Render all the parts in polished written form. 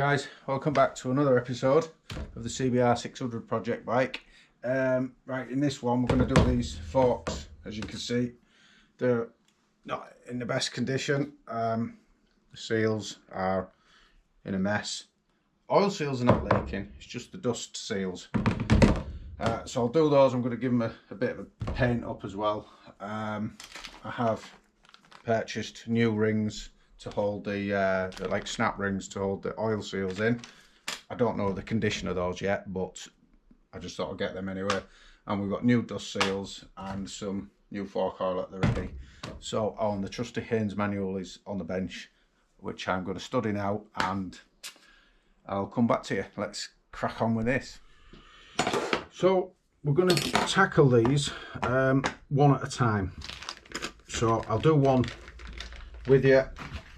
guys, welcome back to another episode of the CBR600 project bike. Right, in this one we're going to do these forks. As you can see, they're not in the best condition. The seals are in a mess. Oil seals are not leaking, it's just the dust seals. So I'll do those. I'm going to give them a bit of a paint up as well. I have purchased new rings to hold the like snap rings to hold the oil seals in. I don't know the condition of those yet, but I just thought I'd get them anyway. And we've got new dust seals and some new fork oil at the ready. So the trusty Haynes manual is on the bench, which I'm going to study now, and I'll come back to you. Let's crack on with this. So we're going to tackle these one at a time. So I'll do one with you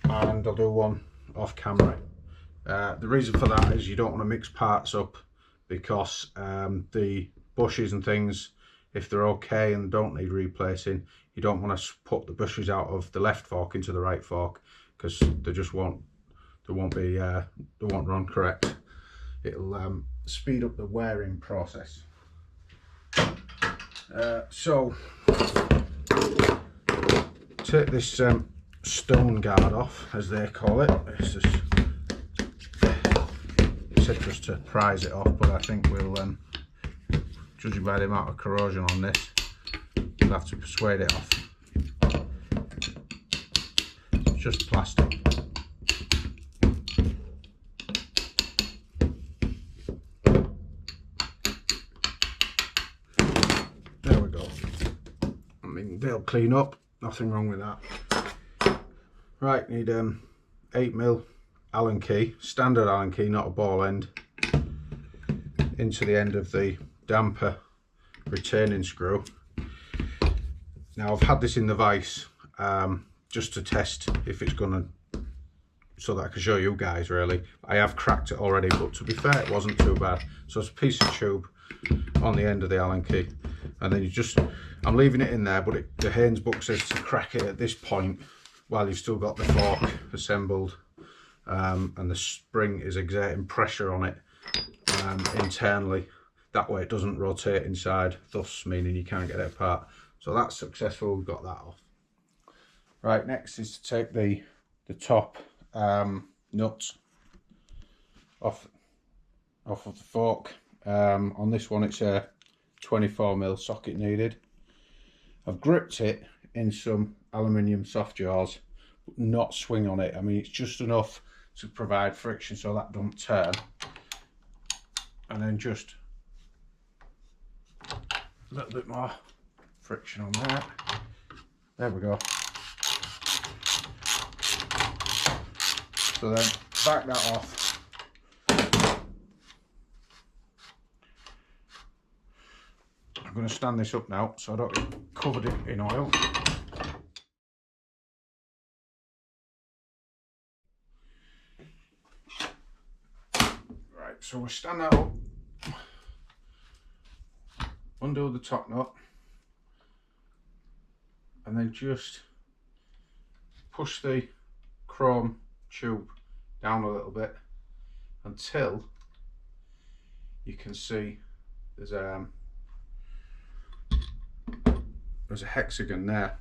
and I'll do one off camera. The reason for that is you don't want to mix parts up, because the bushes and things, if they're okay and don't need replacing, you don't want to put the bushes out of the left fork into the right fork, because they just won't run correct. It'll speed up the wearing process. So take this stone guard off, as they call it. It's just, it said just to prise it off, but I think we'll, judging by the amount of corrosion on this, we'll have to persuade it off. It's just plastic. There we go. I mean, they'll clean up, nothing wrong with that. Right, need 8mm Allen key, standard Allen key, not a ball end, into the end of the damper retaining screw. Now I've had this in the vise just to test if it's gonna, so that I can show you guys really. I have cracked it already, but to be fair it wasn't too bad. So it's a piece of tube on the end of the Allen key, and then you just, I'm leaving it in there, but the Haynes book says to crack it at this point while you've still got the fork assembled, and the spring is exerting pressure on it internally. That way it doesn't rotate inside, thus meaning you can't get it apart. So that's successful, we've got that off. Right, next is to take the top nuts off of the fork. On this one it's a 24mm socket needed. I've gripped it in some aluminium soft jaws, but not swing on it. I mean, it's just enough to provide friction so that don't turn, and then just a little bit more friction on that. There we go. So then back that off. I'm going to stand this up now so I don't get covered in oil. Right, so we'll stand that up, undo the top nut, and then just push the chrome tube down a little bit until you can see there's a hexagon there.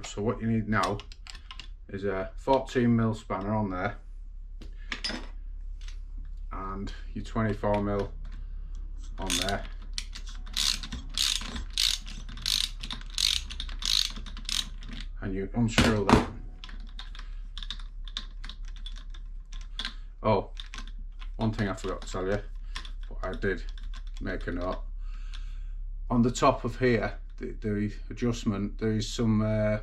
So what you need now is a 14mm spanner on there and your 24mm on there. And you unscrew that. Oh, one thing I forgot to tell you, but I did make a note. On the top of here, the adjustment, there is some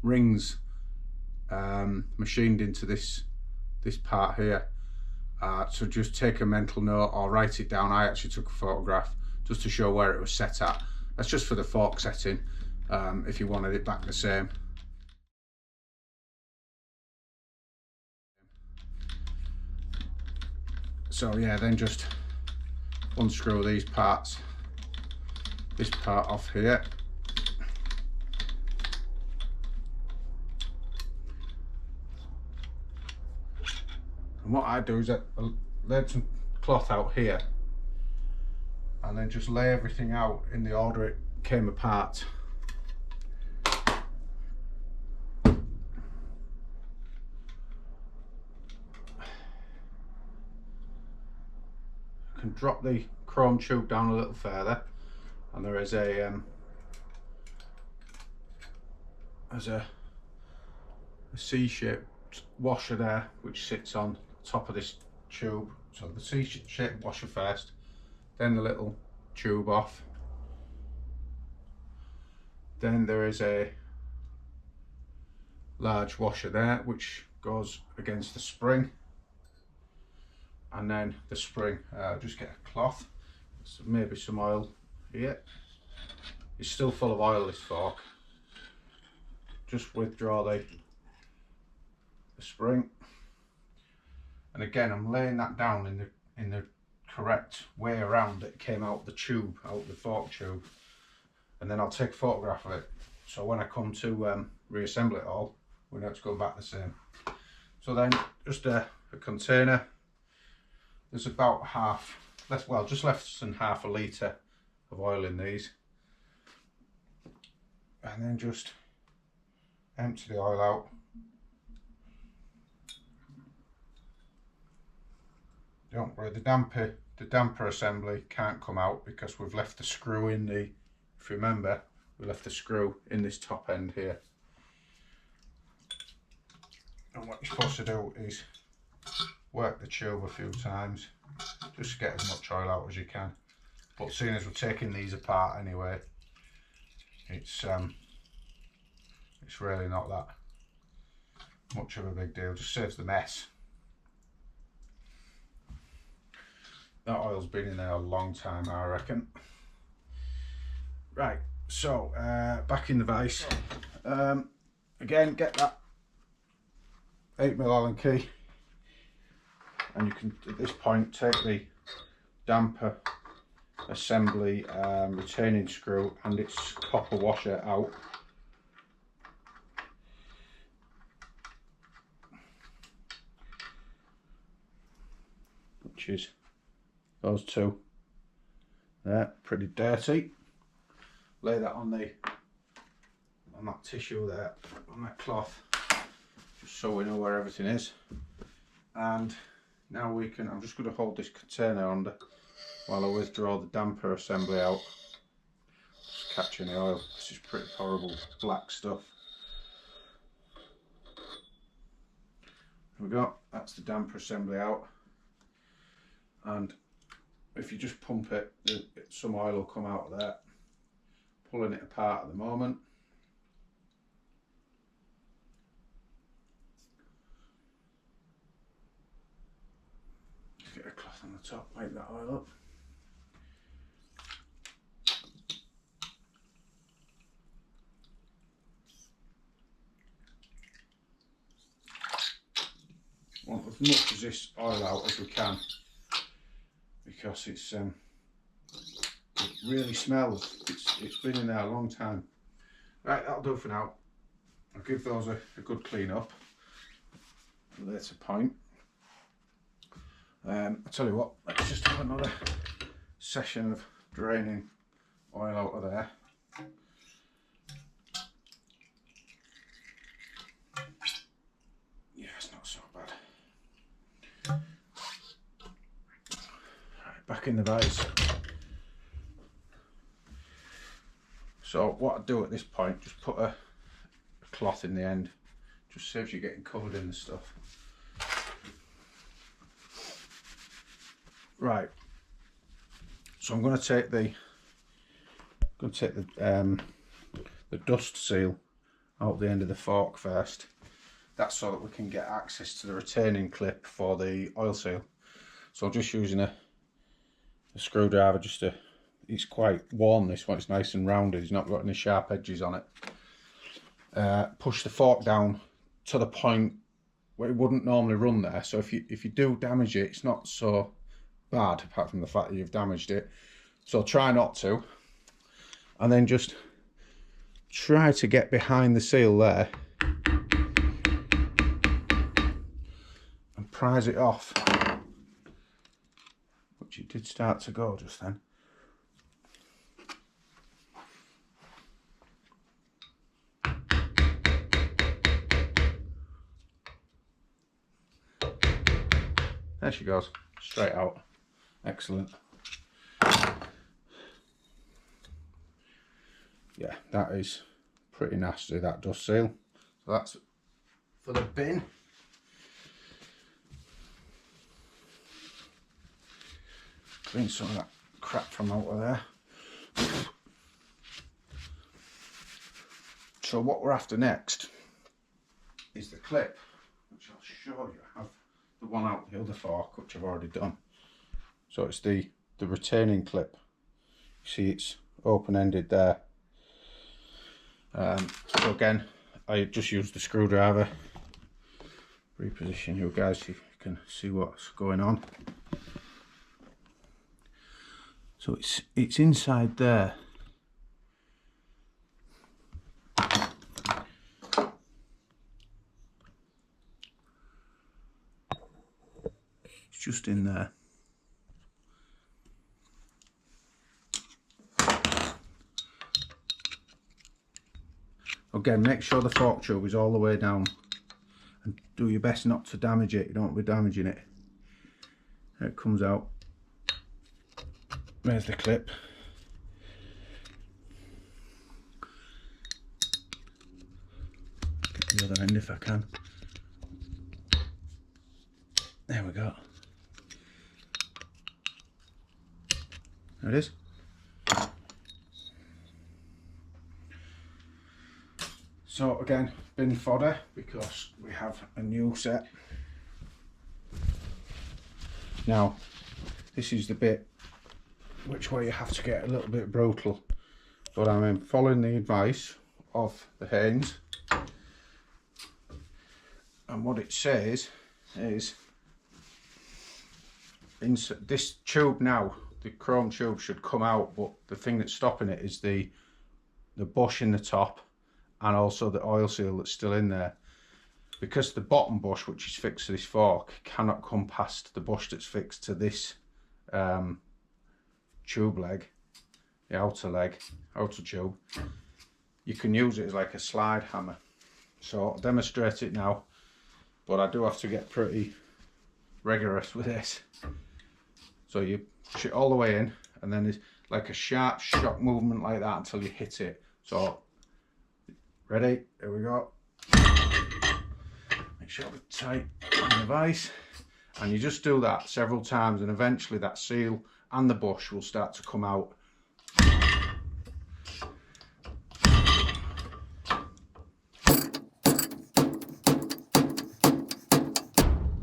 rings machined into this part here. So just take a mental note or write it down. I actually took a photograph just to show where it was set at. That's just for the fork setting, if you wanted it back the same. So yeah, then just unscrew these parts, this part off here, And what I do is I laid some cloth out here and then just lay everything out in the order it came apart. I can drop the chrome tube down a little further, and there is a C-shaped washer there which sits on top of this tube. So the C-shaped washer first, then the little tube off, then there is a large washer there which goes against the spring, and then the spring. Just get a cloth, so maybe some oil here. It's still full of oil, this fork. Just withdraw the spring, and again I'm laying that down in the correct way around it came out the tube, out the fork tube, and then I'll take a photograph of it, so when I come to reassemble it all, we know it's going back the same. So then just a container, there's about just less than half a litre of oil in these, and then just empty the oil out. Don't worry, the damper assembly can't come out because we've left the screw in the, if you remember, we left the screw in this top end here. And what you're supposed to do is work the tube a few times just to get as much oil out as you can. But seeing as we're taking these apart anyway, it's really not that much of a big deal, just saves the mess. That oil's been in there a long time, I reckon. Right, so back in the vise. Again, get that 8mm Allen key, and you can at this point take the damper assembly retaining screw and its copper washer out. Which is those two there, pretty dirty. Lay that on that tissue there, on that cloth, just so we know where everything is. And now we can, I'm just going to hold this container under while I withdraw the damper assembly out. Just catching the oil. This is pretty horrible black stuff. There we go, that's the damper assembly out. And if you just pump it, some oil will come out of there. Pulling it apart at the moment. Just get a cloth on the top, wipe that oil up. Want as much of this oil out as we can, because it really smells. It's been in there a long time. Right, that'll do for now. I'll give those a good clean up at a later point. I'll tell you what, let's just have another session of draining oil out of there. Yeah, it's not so bad. Right, back in the vise. So what I do at this point, just put a cloth in the end, just saves you getting covered in the stuff. Right, so I'm going to take the dust seal out the end of the fork first. That's so that we can get access to the retaining clip for the oil seal. So I'm just using a screwdriver just to. It's quite warm, this one, it's nice and rounded, it's not got any sharp edges on it. Push the fork down to the point where it wouldn't normally run there, so if you do damage it, it's not so bad, apart from the fact that you've damaged it. So try not to, and then just try to get behind the seal there and prise it off, which it did start to go just then. There she goes, straight out. Excellent. Yeah, that is pretty nasty, that dust seal. So that's for the bin. Clean some of that crap from out of there. So what we're after next is the clip, which I'll show you. I have the one out the other fork, which I've already done. So it's the retaining clip. You see it's open-ended there. So again, I just used the screwdriver. Reposition you guys so you can see what's going on. So it's inside there. It's just in there. Again, make sure the fork tube is all the way down and do your best not to damage it. You don't want to be damaging it. There it comes out. There's the clip. Get the other end if I can. There we go. There it is. So again, bin fodder, because we have a new set. Now, this is the bit which way you have to get a little bit brutal, but I'm following the advice of the Haynes, and what it says is this tube now, the chrome tube should come out, but the thing that's stopping it is the bush in the top and also the oil seal that's still in there, because the bottom bush, which is fixed to this fork, cannot come past the bush that's fixed to this tube leg, the outer tube. You can use it as like a slide hammer. So I'll demonstrate it now, but I do have to get pretty rigorous with this. So you push it all the way in, and then there's like a sharp shock movement like that until you hit it. So ready, here we go. Make sure we're tight on the vise, and you just do that several times, and eventually that seal and the bush will start to come out.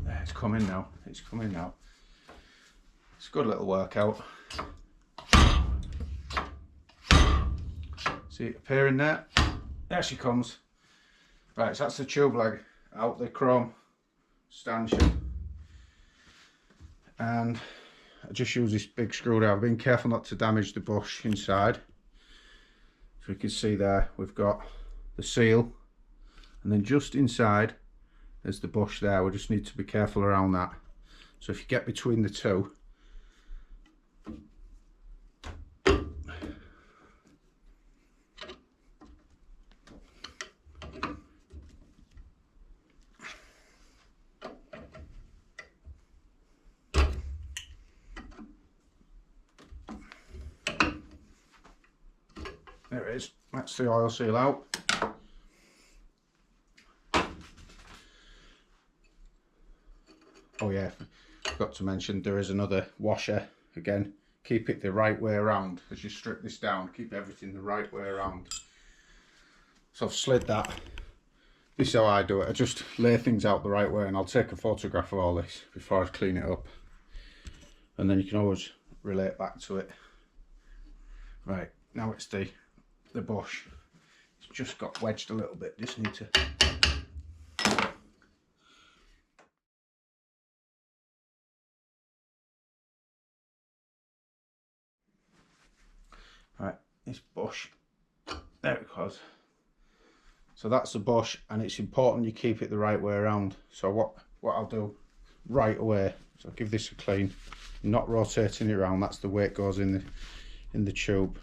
There, it's coming now, it's coming now. It's a good little workout. See it appearing there? There she comes. Right, so that's the tube leg out, the chrome stanchion. And I just use this big screwdriver, being careful not to damage the bush inside. So you can see there, we've got the seal, and then just inside there's the bush there. We just need to be careful around that. So if you get between the two, there it is, that's the oil seal out. Oh yeah, forgot to mention there is another washer. Again, keep it the right way around as you strip this down, keep everything the right way around. So I've slid that. This is how I do it, I just lay things out the right way, and I'll take a photograph of all this before I clean it up, and then you can always relate back to it. Right, now it's the bush. It's just got wedged a little bit, just need to. Right, this bush, there it goes. So that's the bush, and it's important you keep it the right way around. So what I'll do, right away. So give this a clean, not rotating it around, that's the way it goes in the tube.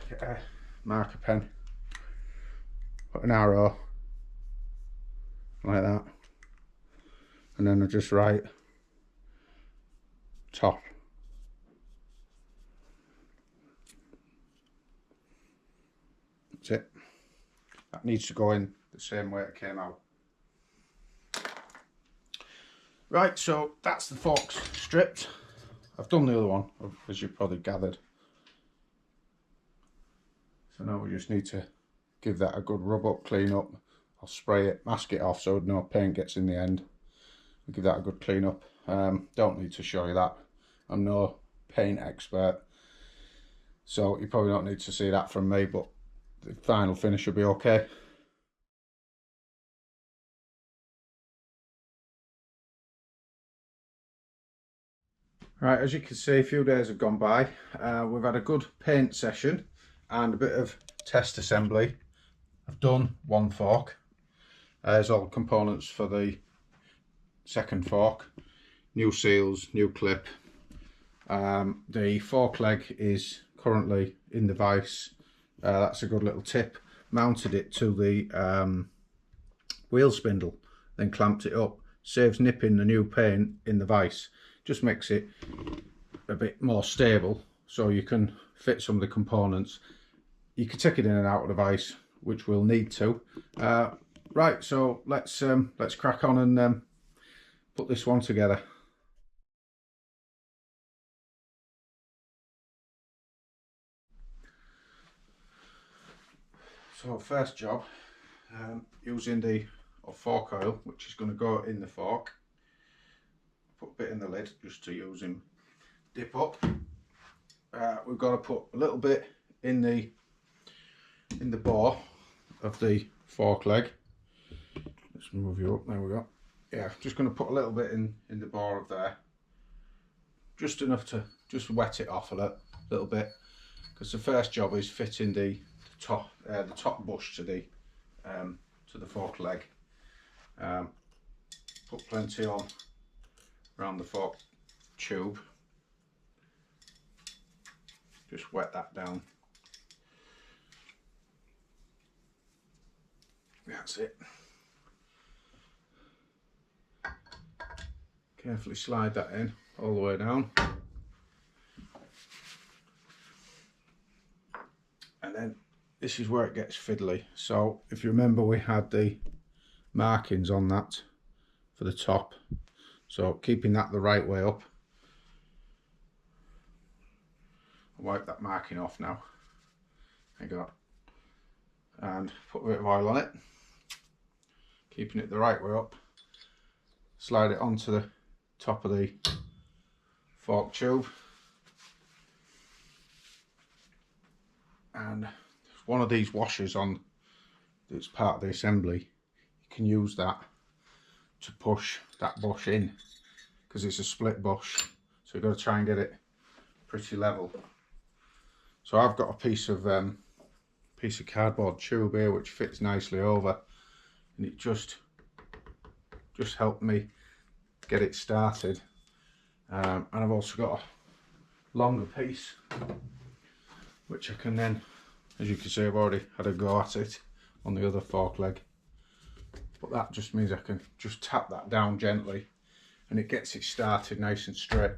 Get a marker pen, put an arrow like that, and then I just write top. That's it. That needs to go in the same way it came out. Right, so that's the forks stripped. I've done the other one, as you've probably gathered. So now we just need to give that a good rub up, clean up. I'll spray it, mask it off so no paint gets in the end. We'll give that a good clean up. Don't need to show you that. I'm no paint expert, so you probably don't need to see that from me, but the final finish will be okay. Right, as you can see, a few days have gone by. We've had a good paint session and a bit of test assembly. I've done one fork. There's all the components for the second fork. New seals, new clip. The fork leg is currently in the vise. That's a good little tip. Mounted it to the wheel spindle, then clamped it up. Saves nipping the new paint in the vise. Just makes it a bit more stable, so you can fit some of the components. You can take it in and out of the vise, which we'll need to. Right, so let's crack on and put this one together. So first job, using the fork oil, which is going to go in the fork. Put a bit in the lid just to use him dip up. We've got to put a little bit in the bore of the fork leg. Let's move you up. There we go. Yeah, just going to put a little bit in the bore of there, just enough to just wet it off a little bit, because the first job is fitting the top bush to the fork leg. Put plenty on around the fork tube. Just wet that down. That's it. Carefully slide that in all the way down. And then this is where it gets fiddly. So if you remember, we had the markings on that for the top. So keeping that the right way up. I'll wipe that marking off now. There you go. And put a bit of oil on it. Keeping it the right way up. Slide it onto the top of the fork tube. And there's one of these washers on that's part of the assembly. You can use that to push that bush in, because it's a split bush, so you've got to try and get it pretty level. So I've got a piece of cardboard tube here which fits nicely over, and it just helped me get it started. And I've also got a longer piece which I can then, as you can see, I've already had a go at it on the other fork leg, but that just means I can just tap that down gently and it gets it started nice and straight.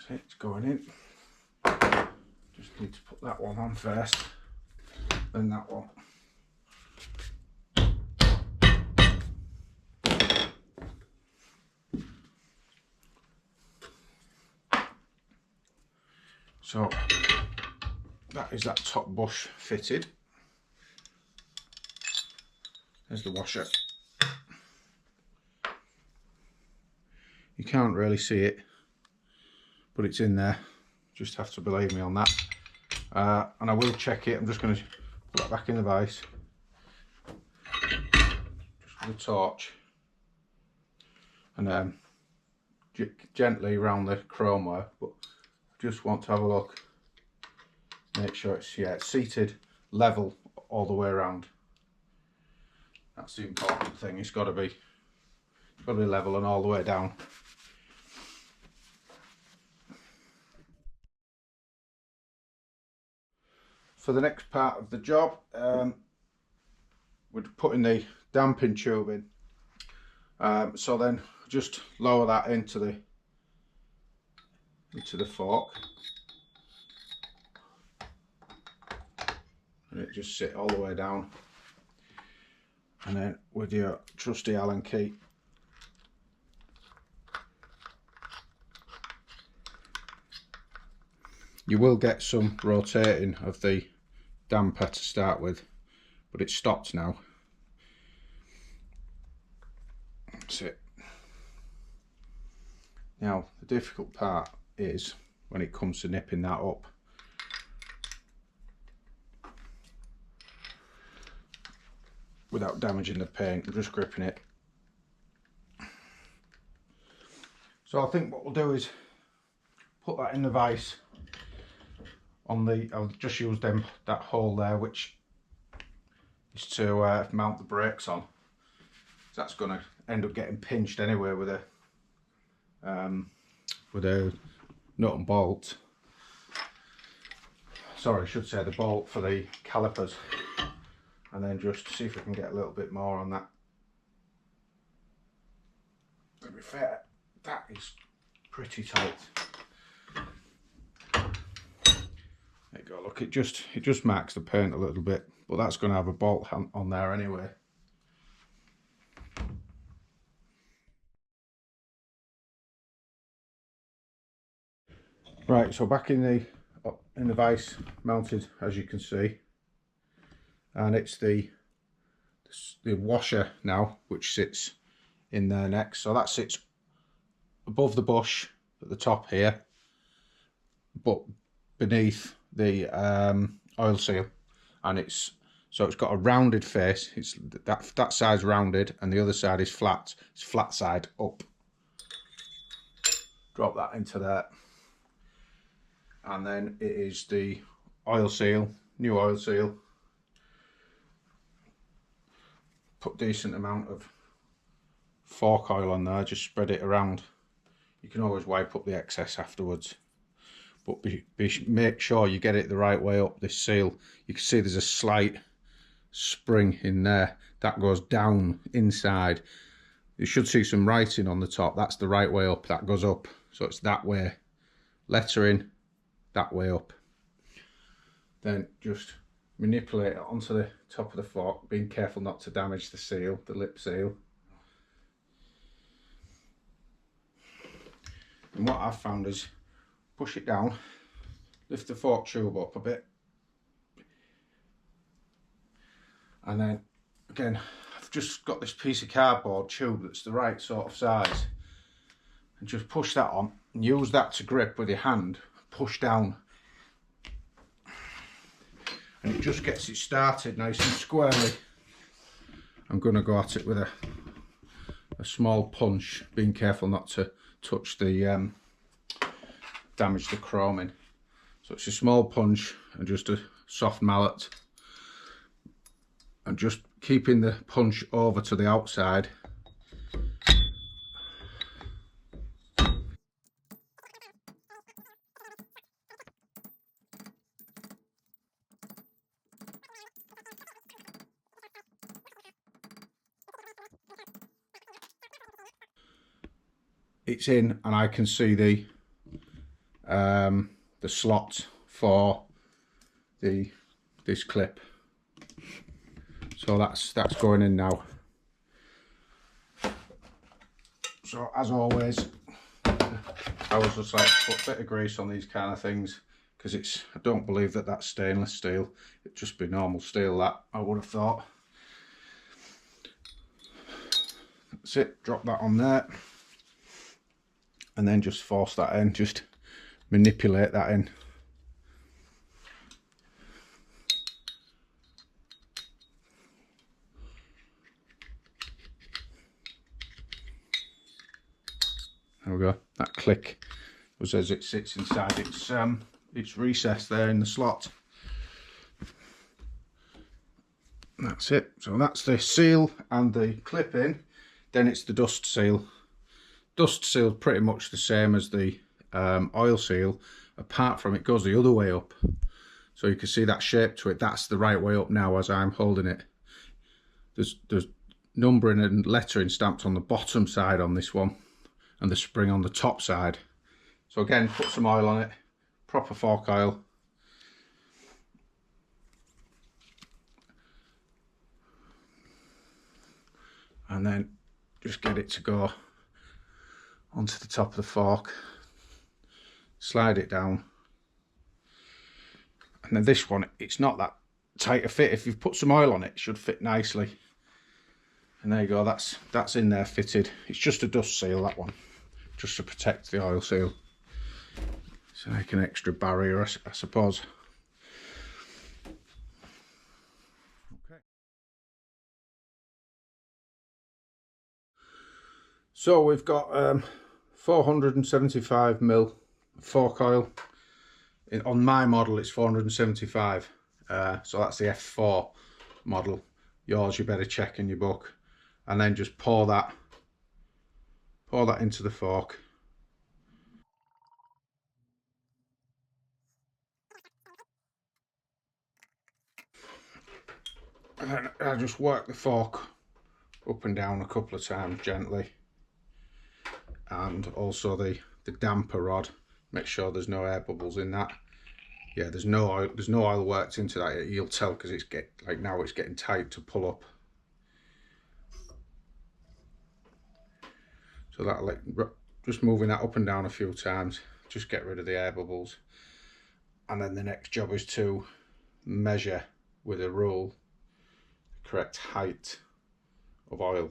So it's going in. Just need to put that one on first, then that one. So that is that top bush fitted. There's the washer. You can't really see it, but it's in there. Just have to believe me on that. And I will check it. I'm just going to put that back in the vise. Just with a torch. And gently around the chrome wire, but just want to have a look make sure it's, yeah, it's seated level all the way around. That's the important thing. It's got to be level and all the way down. For the next part of the job, we're putting the damping tube in. So then just lower that into the fork, and it just sit all the way down. And then with your trusty Allen key, you will get some rotating of the damper to start with, but it's stopped now. That's it. Now the difficult part is when it comes to nipping that up. Without damaging the paint, I'm just gripping it. So I think what we'll do is put that in the vise on the, I'll just use that hole there, which is to mount the brakes on. So that's going to end up getting pinched anyway with a nut and bolt. Sorry, I should say the bolt for the calipers. And then just see if we can get a little bit more on that. To be fair, that is pretty tight. There you go, look, it just marks the paint a little bit, but that's going to have a bolt on there anyway. Right, so back in the vise mounted, as you can see, and it's the washer now which sits in there next. So that sits above the bush at the top here, but beneath the oil seal, and it's got a rounded face. It's that side's rounded and the other side is flat. It's flat side up. Drop that into there, and then it is the oil seal, new oil seal. Put decent amount of fork oil on there, just spread it around. You can always wipe up the excess afterwards, but make sure you get it the right way up this seal. You can see there's a slight spring in there that goes down inside. You should see some writing on the top. That's the right way up, that goes up, so it's that way, lettering that way up. Then just manipulate it onto the top of the fork, being careful not to damage the seal, the lip seal. And what I've found is push it down, lift the fork tube up a bit, and then again I've just got this piece of cardboard tube that's the right sort of size, and just push that on and use that to grip with your hand, push down. And it just gets it started nice and squarely. I'm going to go at it with a small punch, being careful not to touch the damage the chroming. So it's a small punch and just a soft mallet, and just keeping the punch over to the outside. It's in, and I can see the slot for this clip. So that's going in now. So as always, I always just like to put a bit of grease on these kind of things, because I don't believe that that's stainless steel. It'd just be normal steel, that I would have thought. That's it, drop that on there. And then just force that in, just manipulate that in. There we go, that click was as it sits inside its recess there in the slot. That's it. So that's the seal and the clip in. Then it's the dust seal. Dust seal pretty much the same as the oil seal, apart from it goes the other way up. So you can see that shape to it. That's the right way up now as I'm holding it. There's numbering and lettering stamped on the bottom side on this one, and the spring on the top side. So again, put some oil on it, proper fork oil. And then just get it to go onto the top of the fork. Slide it down. And then this one, it's not that tight a fit. If you've put some oil on it, it should fit nicely. And there you go, that's in there fitted. It's just a dust seal, that one, just to protect the oil seal. It's like an extra barrier, I suppose. Okay. So we've got 475mm fork oil. On my model it's 475, so that's the F4 model. Yours you better check in your book. And then just pour that into the fork. And then I just work the fork up and down a couple of times gently. And also the damper rod, make sure there's no air bubbles in that. Yeah, there's no oil worked into that. You'll tell because it's now it's getting tight to pull up. So that just moving that up and down a few times, just get rid of the air bubbles. And then the next job is to measure with a rule the correct height of oil.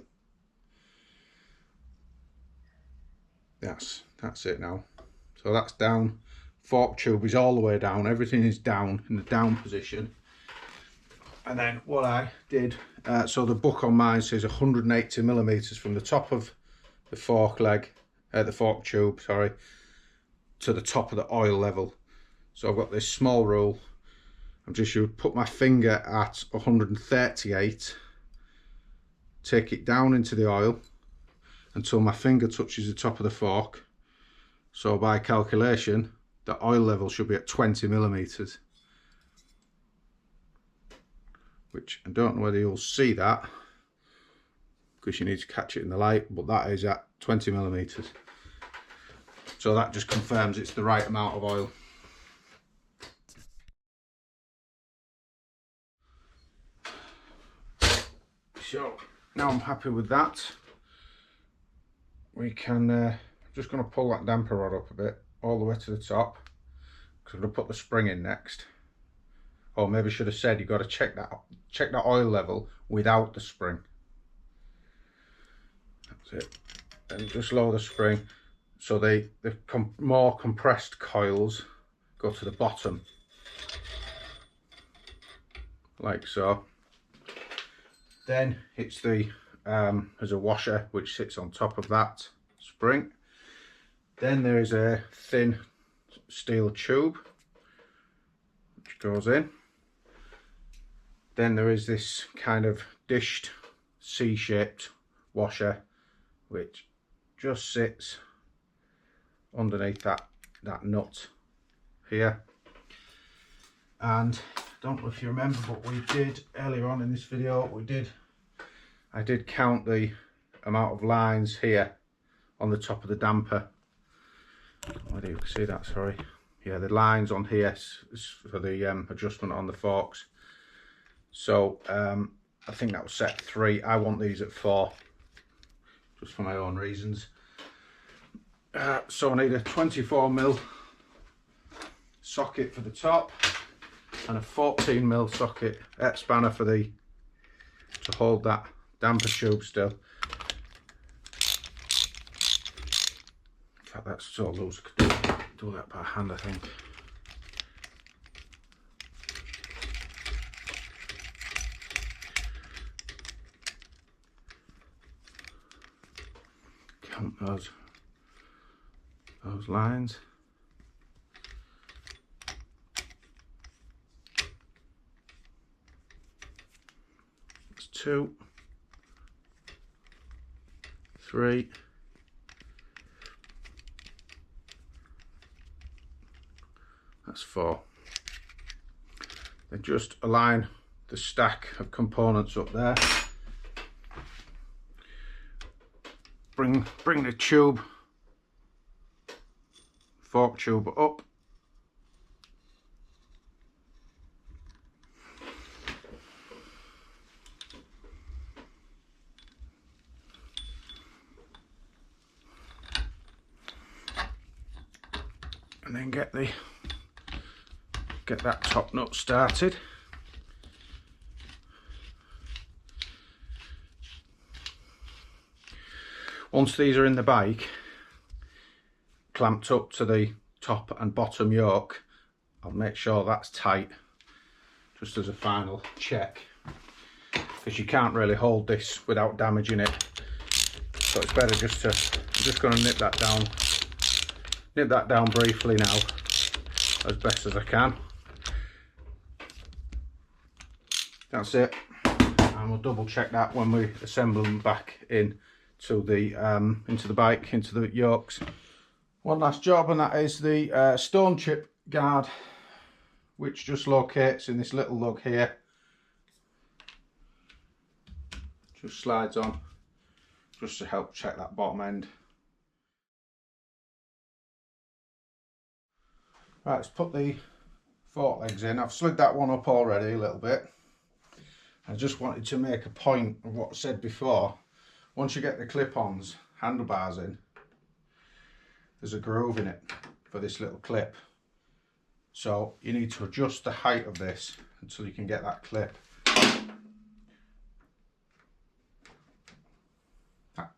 That's it now. So that's down. Fork tube is all the way down. Everything is down in the down position. And then what I did, so the book on mine says 180mm from the top of the fork leg, the fork tube, sorry, to the top of the oil level. So I've got this small rule. I'm just going to put my finger at 138, take it down into the oil until my finger touches the top of the fork. So by calculation, the oil level should be at 20mm. Which I don't know whether you'll see that because you need to catch it in the light, but that is at 20mm. So that just confirms it's the right amount of oil. So now I'm happy with that. We can, I'm just going to pull that damper rod up a bit, all the way to the top, because I'm going to put the spring in next. Or maybe I should have said you've got to check that oil level without the spring. That's it. And just lower the spring. So the more compressed coils go to the bottom, like so. Then it's there's a washer which sits on top of that spring. Then there is a thin steel tube which goes in. Then there is this kind of dished C-shaped washer which just sits underneath that nut here. And I don't know if you remember, but we did earlier on in this video, I did count the amount of lines here on the top of the damper. Whether you can see that, sorry. Yeah, the lines on here is for the adjustment on the forks. So I think that was set at 3. I want these at 4, just for my own reasons. So I need a 24mm socket for the top and a 14mm socket spanner for to hold that damper tube still. In fact, that's so loose I could do that by hand, I think. Count those lines. 2, 3, that's 4. Then just align the stack of components up there. Bring the tube, fork tube up. And then get that top nut started. Once these are in the bike, clamped up to the top and bottom yoke, I'll make sure that's tight, just as a final check, because you can't really hold this without damaging it. So it's better just to, I'm just going to nip that down briefly now, as best as I can. That's it, and we'll double check that when we assemble them back in to the into the bike, into the yokes. One last job, and that is the stone chip guard, which just locates in this little lug here. Just slides on, just to help check that bottom end. Right, let's put the fork legs in. I've slid that one up already a little bit. I just wanted to make a point of what I said before. Once you get the clip-ons, handlebars in, there's a groove in it for this little clip. So you need to adjust the height of this until you can get that clip.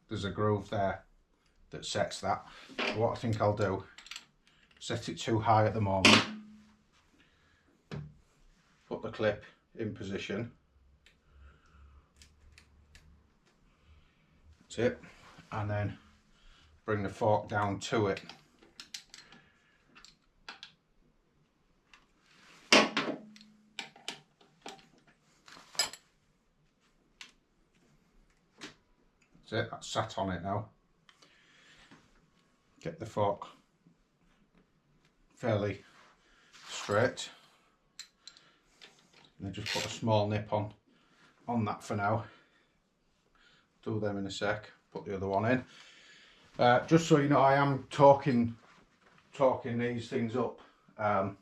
There's a groove there that sets that. What I think I'll do, set it too high at the moment, put the clip in position. That's it, and then bring the fork down to it. That's it, that's sat on it now. Get the fork fairly straight, and then just put a small nip on that for now. Do them in a sec, put the other one in. Just so you know, I am talking these things up. I'm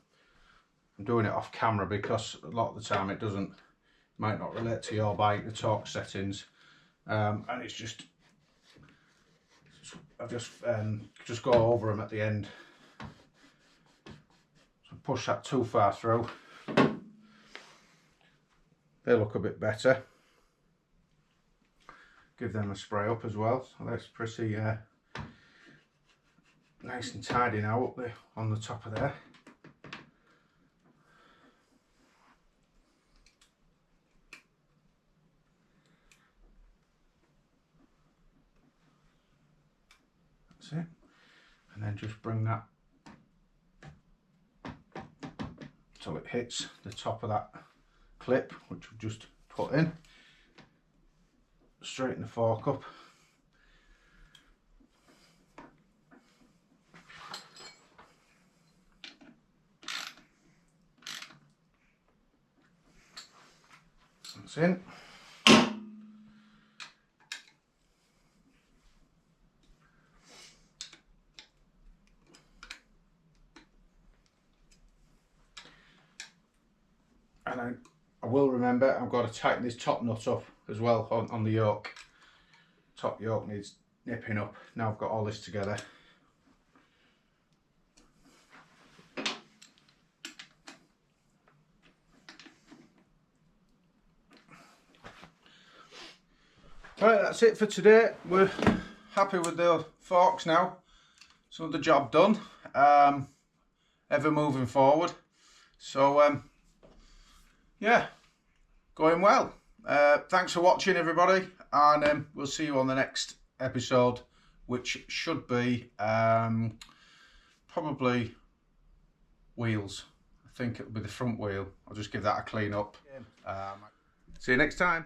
doing it off camera because a lot of the time it might not relate to your bike, the torque settings, and it's just, I just go over them at the end. So push that too far through. They look a bit better. Give them a spray up as well, so that's pretty nice and tidy now up there on the top of there. That's it, and then just bring that till it hits the top of that clip, which we've just put in. Straighten the fork up. That's in. And I will remember, I've got to tighten this top nut up as well on the yoke. Top yoke needs nipping up. Now I've got all this together. Right, that's it for today. We're happy with the forks now. So the job done. Ever moving forward. So yeah, going well. Thanks for watching, everybody, and we'll see you on the next episode, which should be probably wheels. I think it'll be the front wheel. I'll just give that a clean up. See you next time.